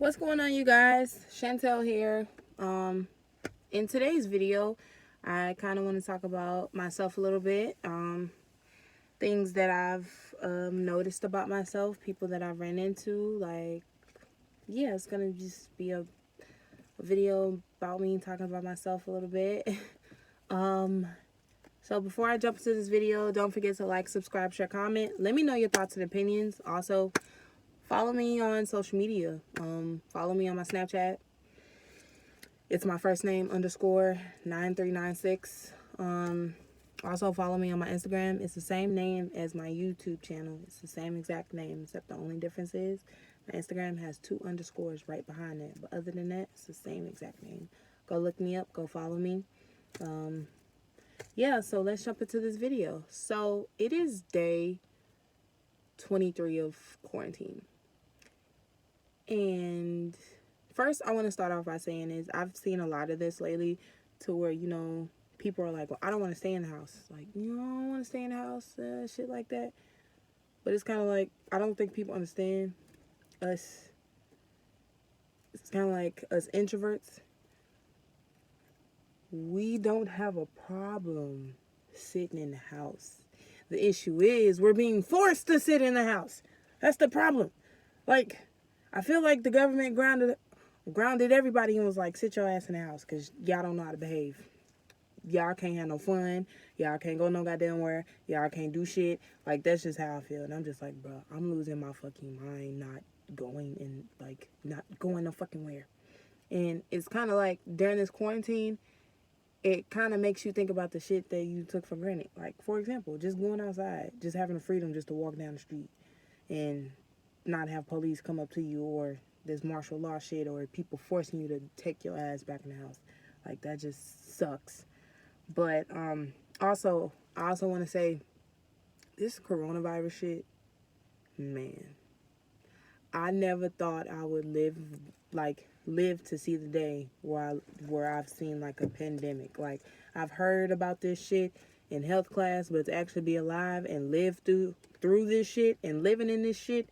What's going on, you guys? Chantel here. In today's video, I kind of want to talk about myself a little bit. Things that I've noticed about myself, people that I've ran into. Yeah, it's gonna just be a video about me talking about myself a little bit. um, so before I jump into this video, don't forget to like, subscribe, share, comment. Let me know your thoughts and opinions. Also, follow me on social media. Follow me on my Snapchat. It's my first name _ 9396. Also follow me on my Instagram. It's the same name as my YouTube channel. It's the same exact name, except the only difference is my Instagram has 2 underscores right behind it. But other than that, it's the same exact name. Go look me up. Go follow me. Yeah, so let's jump into this video. So it is day 23 of quarantine. And first, I want to start off by saying is I've seen a lot of this lately to where, people are like, well, I don't want to stay in the house. Like, I don't want to stay in the house, shit like that. But it's kind of like, I don't think people understand us. It's kind of like us introverts. We don't have a problem sitting in the house. The issue is we're being forced to sit in the house. That's the problem. Like, I feel like the government grounded everybody and was like, sit your ass in the house because y'all don't know how to behave. Y'all can't have no fun. Y'all can't go no goddamn where. Y'all can't do shit. Like, that's just how I feel. And I'm just like, bro, I'm losing my fucking mind not going no fucking where. And it's kind of like during this quarantine, it kind of makes you think about the shit that you took for granted. Like, for example, just going outside, just having the freedom just to walk down the street and not have police come up to you or this martial law shit or people forcing you to take your ass back in the house. Like, that just sucks. But also, I also want to say this coronavirus shit, man, I never thought I would live to see the day where I've seen like a pandemic. Like, I've heard about this shit in health class, but to actually be alive and live through this shit and living in this shit,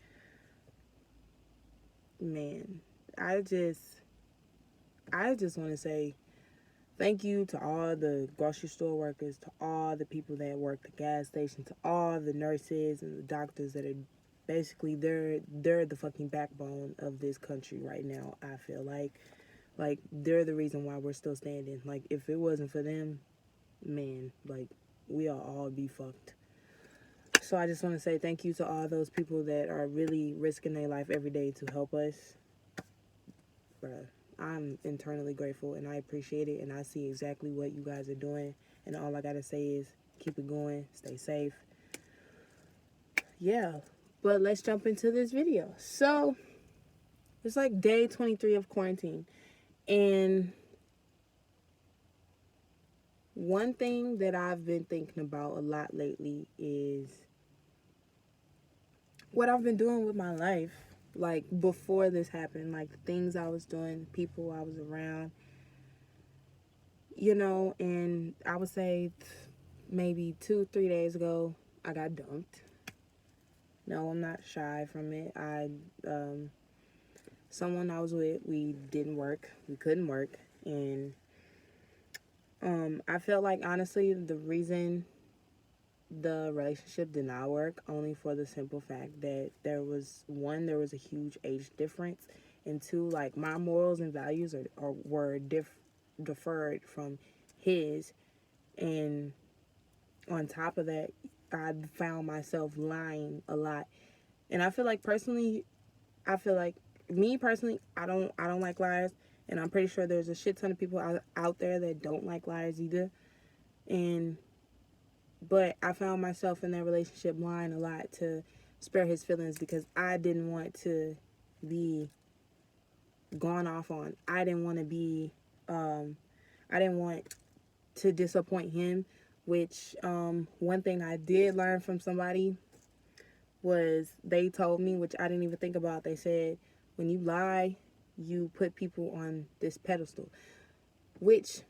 man, I just want to say thank you to all the grocery store workers, to all the people that work the gas station, to all the nurses and the doctors that are basically they're the fucking backbone of this country right now. I feel like they're the reason why we're still standing. Like, if it wasn't for them, man, like, we'll all be fucked. So I just want to say thank you to all those people that are really risking their life every day to help us. Bruh, I'm internally grateful and I appreciate it, and I see exactly what you guys are doing, and all I gotta say is keep it going, stay safe. Yeah, but let's jump into this video. So it's like day 23 of quarantine, and one thing that I've been thinking about a lot lately is what I've been doing with my life. Like, before this happened, like the things I was doing, people I was around, and I would say maybe 2-3 days ago, I got dumped. No, I'm not shy from it. Someone I was with, we didn't work. We couldn't work. And I felt like, honestly, the reason the relationship did not work, only for the simple fact that there was a huge age difference, and 2, like, my morals and values were deferred from his. And on top of that, I found myself lying a lot. And I feel like me personally, I don't like liars, and I'm pretty sure there's a shit ton of people out there that don't like liars either. But I found myself in that relationship lying a lot to spare his feelings because I didn't want to be gone off on. I didn't want to disappoint him, which one thing I did learn from somebody was they told me, which I didn't even think about. They said, when you lie, you put people on this pedestal, which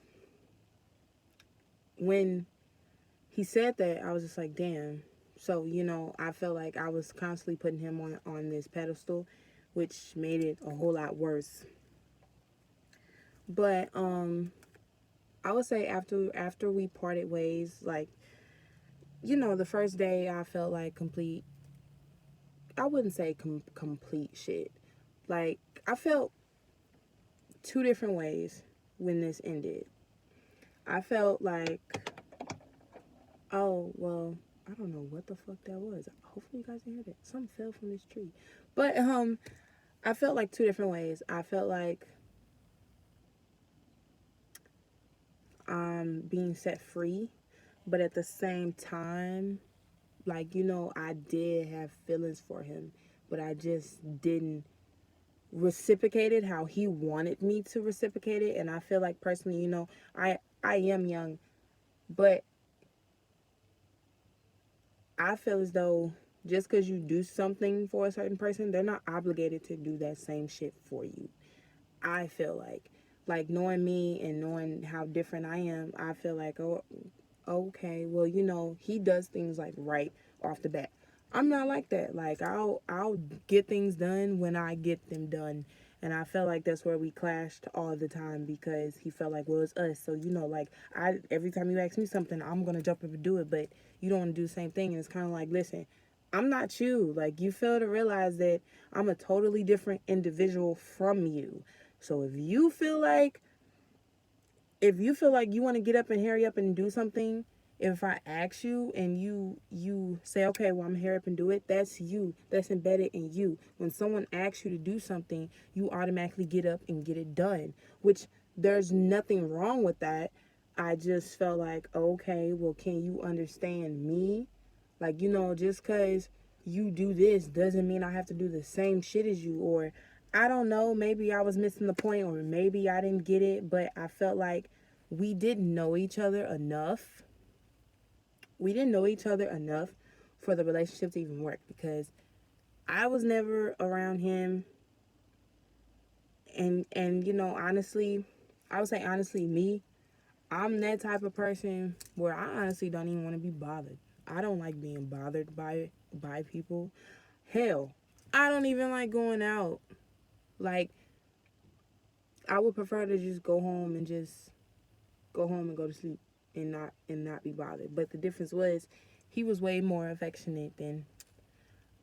when he said that, I was just like, damn. So, I felt like I was constantly putting him on this pedestal, which made it a whole lot worse. But I would say after we parted ways, like, you know, the first day I felt like complete. I wouldn't say complete shit. Like, I felt two different ways when this ended. I felt like, oh well, I don't know what the fuck that was. Hopefully you guys didn't hear that. Something fell from this tree. But I felt like two different ways. I felt like I'm being set free, but at the same time, like, you know, I did have feelings for him, but I just didn't reciprocate it how he wanted me to reciprocate it. And I feel like personally, you know, I am young, but I feel as though just because you do something for a certain person, they're not obligated to do that same shit for you. I feel like knowing me and knowing how different I am, I feel like, oh, okay, well, you know, he does things like right off the bat. I'm not like that. Like, I'll get things done when I get them done. And I felt like that's where we clashed all the time, because he felt like, well, it's us. So, you know, like, every time you ask me something, I'm gonna jump up and do it, but you don't want to do the same thing. And it's kind of like, listen, I'm not you. Like, you fail to realize that I'm a totally different individual from you. So if you feel like you want to get up and hurry up and do something, if I ask you and you say, okay, well, I'm gonna hurry up and do it, that's you. That's embedded in you. When someone asks you to do something, you automatically get up and get it done, which there's nothing wrong with that. I just felt like, okay, well, can you understand me? Like, you know, just because you do this doesn't mean I have to do the same shit as you. Or I don't know, maybe I was missing the point, or maybe I didn't get it, but I felt like we didn't know each other enough. We didn't know each other enough for the relationship to even work, because I was never around him. And you know, honestly, I would say honestly, me, I'm that type of person where I honestly don't even want to be bothered. I don't like being bothered by people. Hell, I don't even like going out. Like, I would prefer to just go home and go to sleep and not be bothered. But the difference was, he was way more affectionate than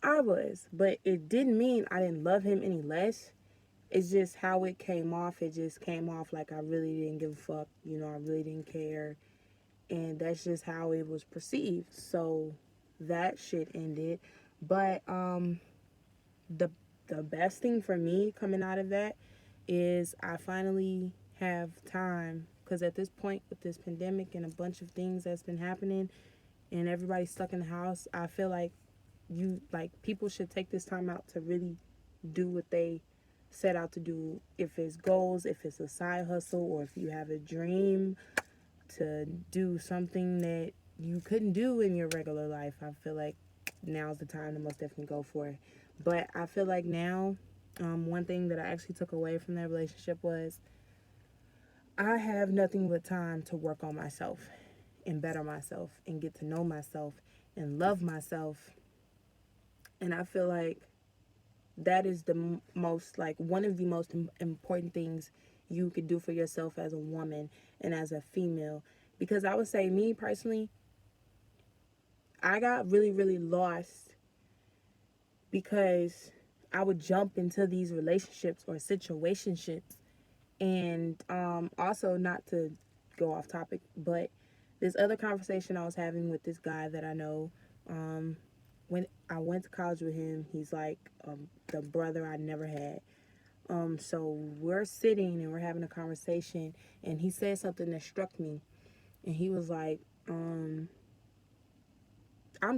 I was. But it didn't mean I didn't love him any less. It's just how it came off. It just came off like I really didn't give a fuck. You know, I really didn't care. And that's just how it was perceived. So that shit ended. But the the best thing for me coming out of that is I finally have time, because at this point with this pandemic and a bunch of things that's been happening and everybody's stuck in the house, I feel like people should take this time out to really do what they set out to do. If it's goals, if it's a side hustle, or if you have a dream to do something that you couldn't do in your regular life, I feel like now's the time to most definitely go for it. But I feel like now, one thing that I actually took away from that relationship was I have nothing but time to work on myself and better myself and get to know myself and love myself. And I feel like that is the most, like, one of the most important things you could do for yourself as a woman and as a female. Because I would say, me personally, I got really, really lost because I would jump into these relationships or situationships. And also, not to go off topic, but this other conversation I was having with this guy that I know, when I went to college with him, he's like the brother I never had. So we're sitting and we're having a conversation, and he said something that struck me. And he was like, I'm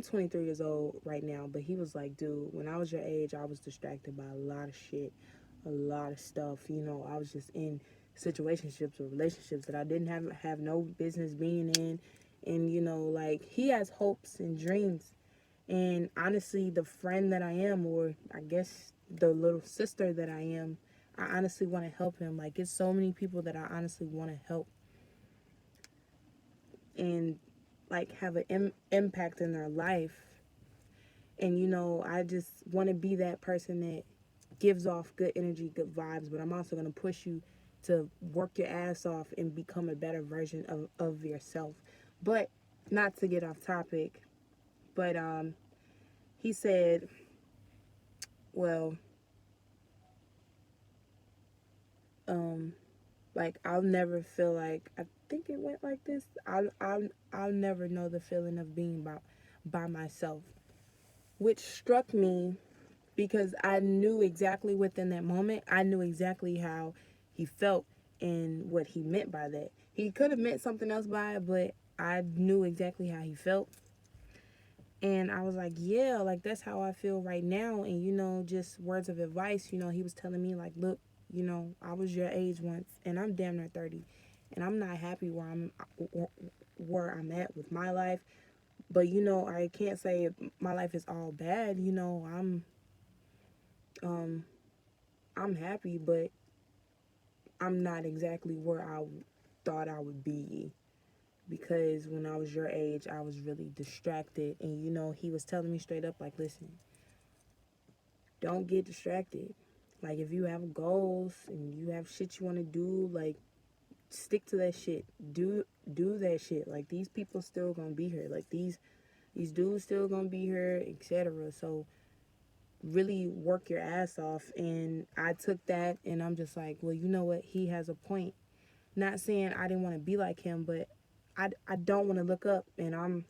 23 years old right now, but he was like, dude, when I was your age, I was distracted by a lot of shit, a lot of stuff. You know, I was just in situationships or relationships that I didn't have no business being in. And, you know, like, he has hopes and dreams. And honestly, the friend that I am, or I guess the little sister that I am, I honestly want to help him. Like, it's so many people that I honestly want to help and, like, have an impact in their life. And, you know, I just want to be that person that gives off good energy, good vibes, but I'm also going to push you to work your ass off and become a better version of yourself. But not to get off topic, but he said, well, like, I'll never feel like, I think it went like this. I'll never know the feeling of being by myself, which struck me because I knew exactly within that moment. I knew exactly how he felt and what he meant by that. He could have meant something else by it, but I knew exactly how he felt. And I was like, yeah, like, that's how I feel right now. And, just words of advice, he was telling me, like, look, I was your age once, and I'm damn near 30, and I'm not happy where I'm at with my life. But, I can't say my life is all bad. I'm happy, but I'm not exactly where I thought I would be. Because when I was your age, I was really distracted. And, he was telling me straight up, like, listen, don't get distracted. Like, if you have goals and you have shit you want to do, like, stick to that shit. Do that shit. Like, these people still gonna be here. Like, these dudes still gonna be here, etc. So, really work your ass off. And I took that, and I'm just like, well, you know what? He has a point. Not saying I didn't want to be like him, but I don't want to look up, and I'm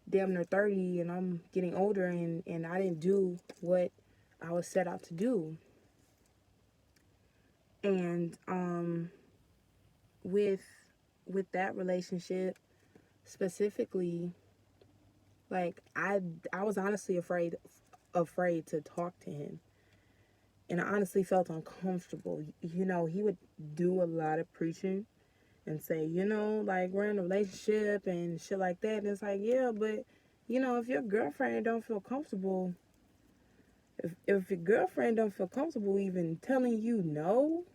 damn near 30, and I'm getting older, and I didn't do what I was set out to do. And with that relationship specifically, like, I was honestly afraid to talk to him. And I honestly felt uncomfortable. He would do a lot of preaching and say, like, we're in a relationship and shit like that. And it's like, yeah, but, if your girlfriend don't feel comfortable, if your girlfriend don't feel comfortable even telling you no,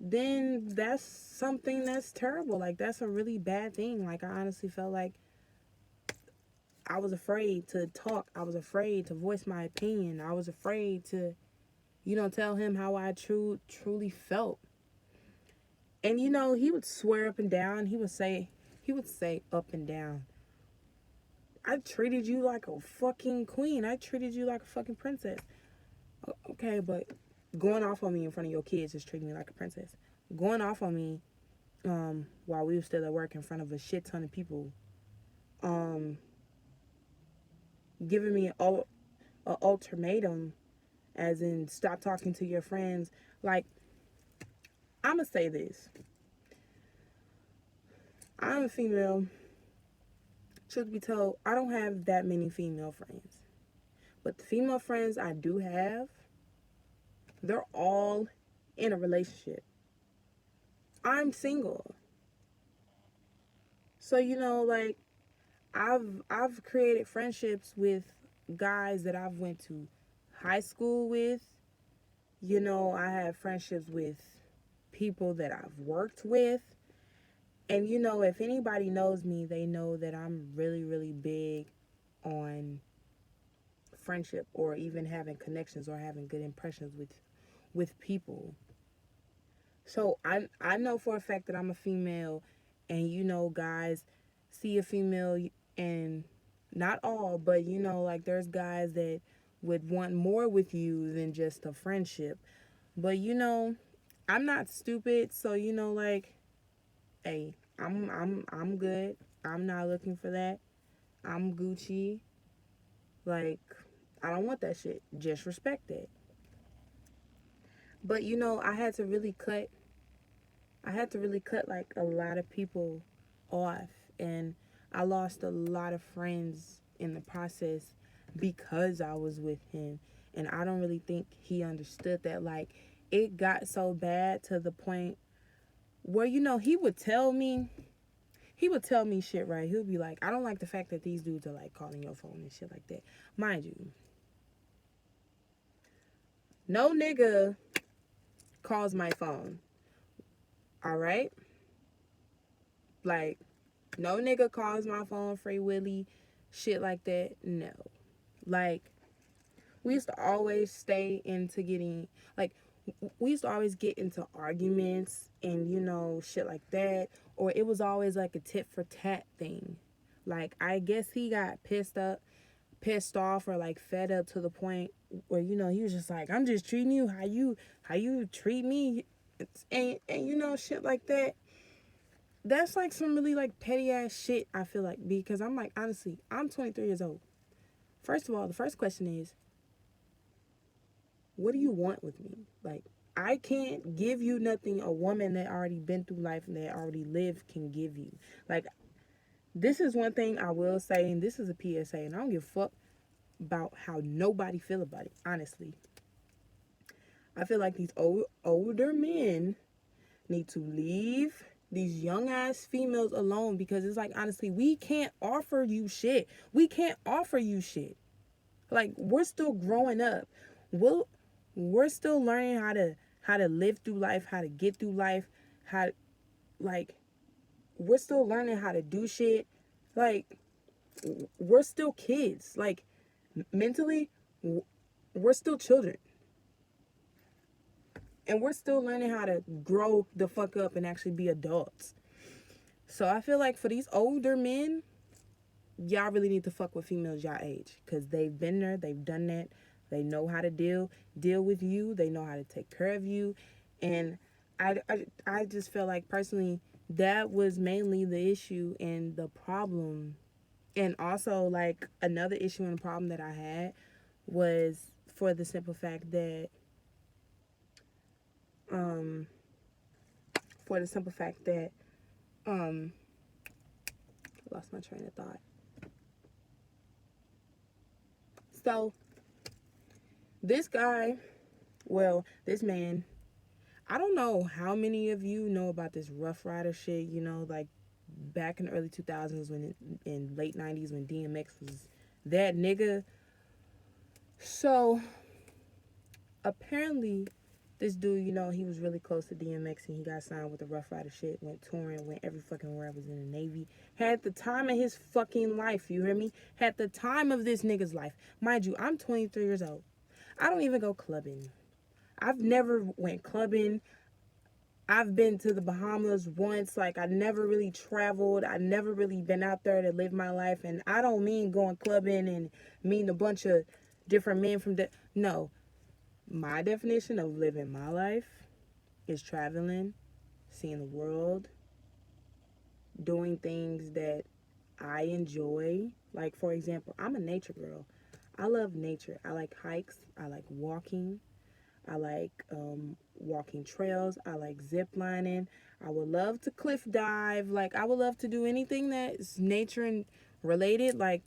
then that's something that's terrible. Like, that's a really bad thing. Like, I honestly felt like I was afraid to talk. I was afraid to voice my opinion. I was afraid to, tell him how I truly felt. And, he would swear up and down. He would say up and down, I treated you like a fucking queen. I treated you like a fucking princess. Okay, but going off on me in front of your kids is treating me like a princess. Going off on me while we were still at work in front of a shit ton of people, giving me an ultimatum, as in stop talking to your friends. Like, I'm gonna say this. I'm a female. Truth be told, I don't have that many female friends. But the female friends I do have, they're all in a relationship. I'm single. So, like, I've created friendships with guys that I've went to high school with. I have friendships with people that I've worked with. And, if anybody knows me, they know that I'm really, really big on friendship, or even having connections, or having good impressions with people. So I know for a fact that I'm a female, and guys see a female, and not all, but like, there's guys that would want more with you than just a friendship. But I'm not stupid, so like, hey, I'm good. I'm not looking for that. I'm Gucci. Like, I don't want that shit. Just respect it. But I had to really cut like a lot of people off, and I lost a lot of friends in the process because I was with him. And I don't really think he understood that. Like, it got so bad to the point where, he would tell me shit, right? He would be like, I don't like the fact that these dudes are like calling your phone and shit like that. Mind you, no nigga calls my phone. All right? Like, no nigga calls my phone Free Willy, shit like that. No. Like, we used to always stay into getting, like, we used to always get into arguments and, you know, shit like that. Or it was always like a tit for tat thing. Like, I guess he got pissed off or like fed up to the point where, you know, he was just like, I'm just treating you how you treat me. And you know, shit like that. That's like some really like petty ass shit, I feel like, because I'm like, honestly, I'm 23 years old. First of all, the first question is, what do you want with me? Like, I can't give you nothing a woman that already been through life and that already lived can give you. Like, this is one thing I will say, and this is a PSA, and I don't give a fuck about how nobody feel about it, honestly. I feel like these older men need to leave these young ass females alone, because it's like, honestly, we can't offer you shit. We can't offer you shit. Like, we're still growing up. We'll, we're still learning how to live through life, how to get through life, how, like, we're still learning how to do shit. Like, we're still kids. Like, mentally, we're still children. And we're still learning how to grow the fuck up and actually be adults. So I feel like for these older men, y'all really need to fuck with females y'all age, because they've been there, they've done that, they know how to deal with you, they know how to take care of you. And I just feel like, personally, that was mainly the issue and the problem. And also, like, another issue and problem that I had was for the simple fact that um for the simple fact that um I lost my train of thought. So this guy, well, this man, I don't know how many of you know about this Ruff Ryder shit, you know, like back in the early 2000s, when in late 90s, when DMX was that nigga. So apparently this dude, you know, he was really close to DMX, and he got signed with the Ruff Ryder shit, went touring, went every fucking where, was in the Navy, had the time of his fucking life, you hear me? Had the time of this nigga's life. Mind you, I'm 23 years old. I don't even go clubbing. I've never went clubbing. I've been to the Bahamas once. Like, I never really traveled. I never really been out there to live my life. And I don't mean going clubbing and meeting a bunch of different men from the... No. My definition of living my life is traveling, seeing the world, doing things that I enjoy. Like, for example, I'm a nature girl. I love nature. I like hikes. I like walking. I like walking trails. I like zip lining. I would love to cliff dive. Like, I would love to do anything that's nature and related. Like,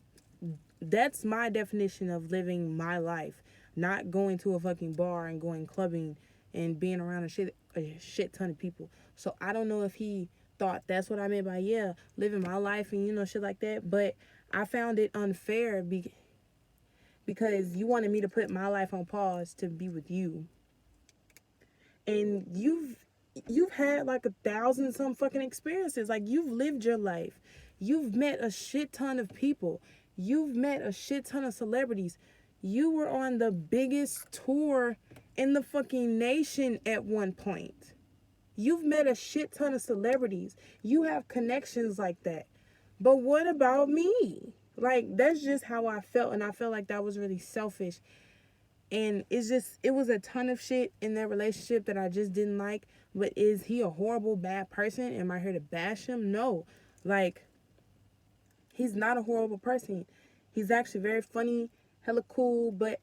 that's my definition of living my life. Not going to a fucking bar and going clubbing and being around a shit ton of people. So I don't know if he thought that's what I meant by, yeah, living my life and, you know, shit like that. But I found it unfair because you wanted me to put my life on pause to be with you. And you've had like 1,000 some fucking experiences. Like, you've lived your life. You've met a shit ton of people. You've met a shit ton of celebrities. You were on the biggest tour in the fucking nation at one point. You've met a shit ton of celebrities. You have connections like that. But what about me? Like, that's just how I felt. And I felt like that was really selfish. And it was a ton of shit in that relationship that I just didn't like. But is he a horrible, bad person? Am I here to bash him? No. Like, he's not a horrible person. He's actually very funny, hella cool, but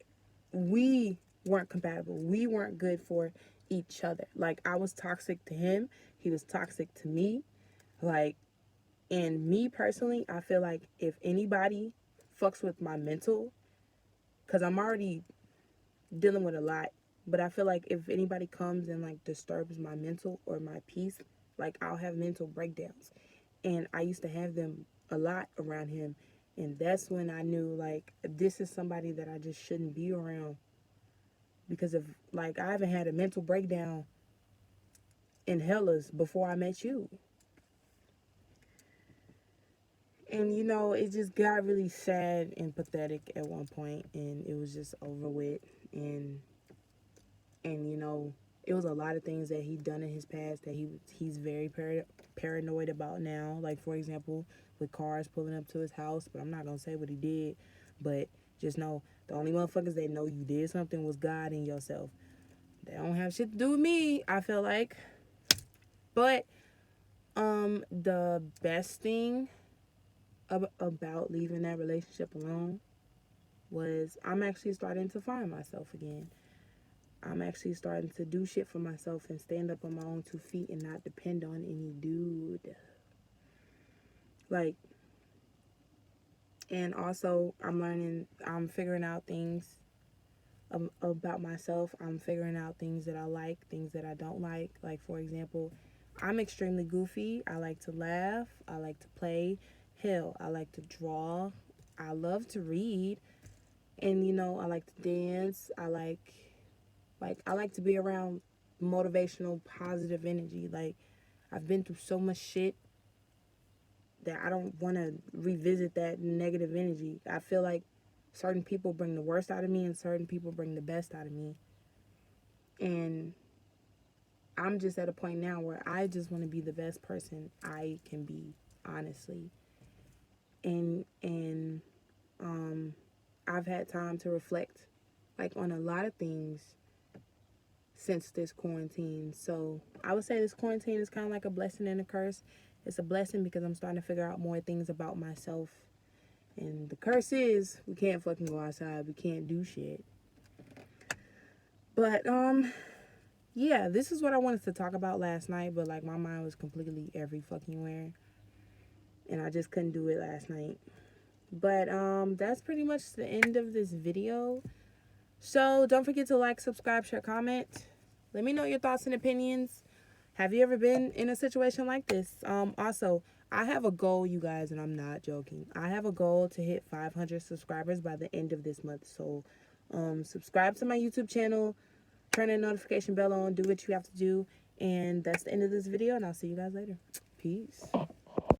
we weren't compatible. We weren't good for each other. Like, I was toxic to him. He was toxic to me. Like, and me personally, I feel like if anybody fucks with my mental, because I'm already dealing with a lot, but I feel like if anybody comes and like disturbs my mental or my peace, like, I'll have mental breakdowns. And I used to have them a lot around him. And that's when I knew, like, this is somebody that I just shouldn't be around. Because of, like, I haven't had a mental breakdown in Hellas before I met you. And, you know, it just got really sad and pathetic at one point, and it was just over with. And, you know, it was a lot of things that he'd done in his past that he's very paranoid about now. Like, for example, with cars pulling up to his house, but I'm not going to say what he did. But just know, the only motherfuckers that know you did something was God and yourself. They don't have shit to do with me, I feel like. But, the best thing about leaving that relationship alone was I'm actually starting to find myself again. I'm actually starting to do shit for myself and stand up on my own 2 feet and not depend on any dude. Like, and also I'm figuring out things about myself. I'm figuring out things that I like, things that I don't like. Like, for example, I'm extremely goofy. I like to laugh. I like to play. Hell, I like to draw. I love to read. And, you know, I like to dance. I like to be around motivational, positive energy. Like, I've been through so much shit that I don't want to revisit that negative energy. I feel like certain people bring the worst out of me and certain people bring the best out of me. And I'm just at a point now where I just want to be the best person I can be, honestly. And I've had time to reflect, like, on a lot of things since this quarantine. So I would say this quarantine is kind of like a blessing and a curse. It's a blessing because I'm starting to figure out more things about myself. And the curse is we can't fucking go outside. We can't do shit. But yeah, this is what I wanted to talk about last night, but like my mind was completely every fucking where. And I just couldn't do it last night. But that's pretty much the end of this video. So don't forget to like, subscribe, share, comment. Let me know your thoughts and opinions. Have you ever been in a situation like this? Also, I have a goal, you guys, and I'm not joking. I have a goal to hit 500 subscribers by the end of this month. So subscribe to my YouTube channel, turn the notification bell on, do what you have to do. And that's the end of this video, and I'll see you guys later. Peace.